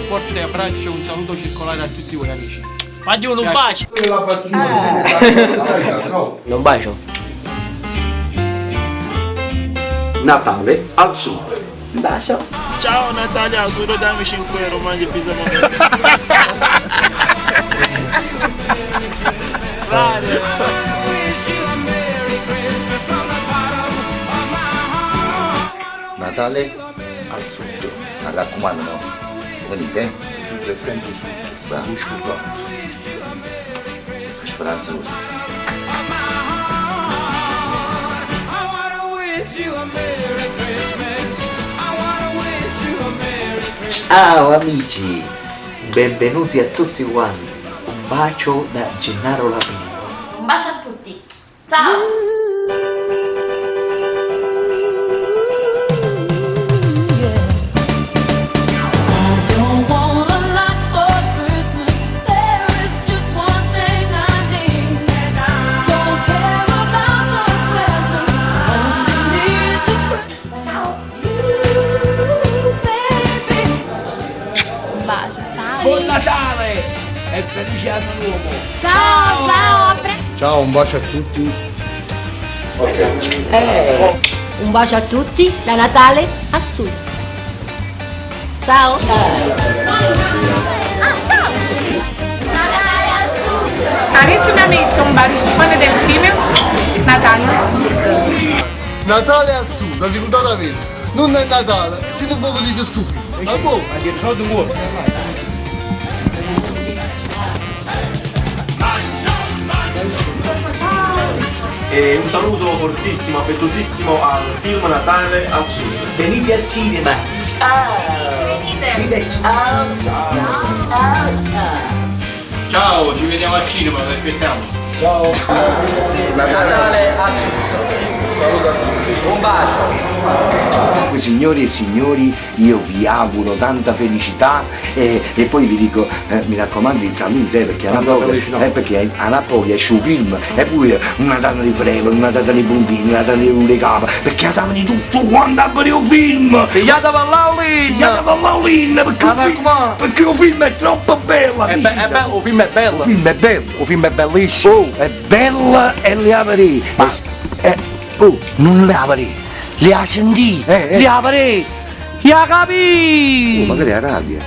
forte abbraccio e un saluto circolare a tutti voi amici. Fagli un bacio. Un bacio. Natale al sud. Un bacio. Ciao Natalia, solo dammi 5 euro, mangi pizza magari. Natale al sud, mi raccomando, no? Venite, il sud è sempre sud, bravo, scordato. Speranza così. Ciao amici, benvenuti a tutti quanti. Un bacio da Gennaro Lapino. Un bacio a tutti. Ciao! Buon Natale e felice anno nuovo. Ciao, ciao, Ciao, un bacio a tutti. Un bacio a tutti, da Natale a Sud. Ciao. Ah, ciao. Natale al Sud. Carissimi amici, un bacione del film Natale al Sud. Natale al sud, vi ricordate bene? Non è Natale, siete un po' di scufi. Ma boh, E un saluto fortissimo, affettuosissimo al film Natale al sud. Venite al cinema. Ciao. Dite ciao, ciao, ciao, ciao. Ciao, ci vediamo al cinema, vi aspettiamo. Ciao. Natale al sud. saluto a tutti. Un bacio. Signori e signori, io vi auguro tanta felicità e poi vi dico, mi raccomando in salute, perché a Napoli esce un film e poi una data di frevo, una data di bombini, una data di rulicava, perché datemi di tutto quando apre un film! Pigliate per l'Aulin! Pigliate per l'Aulin, perché un film è troppo bello! È bello, un film è bello! Un film è bello! Un film è bellissimo! Oh, è bella e le avrei! Non le avrei! Le ha sentite! Le avrei! Le ha capito! Magari a radio!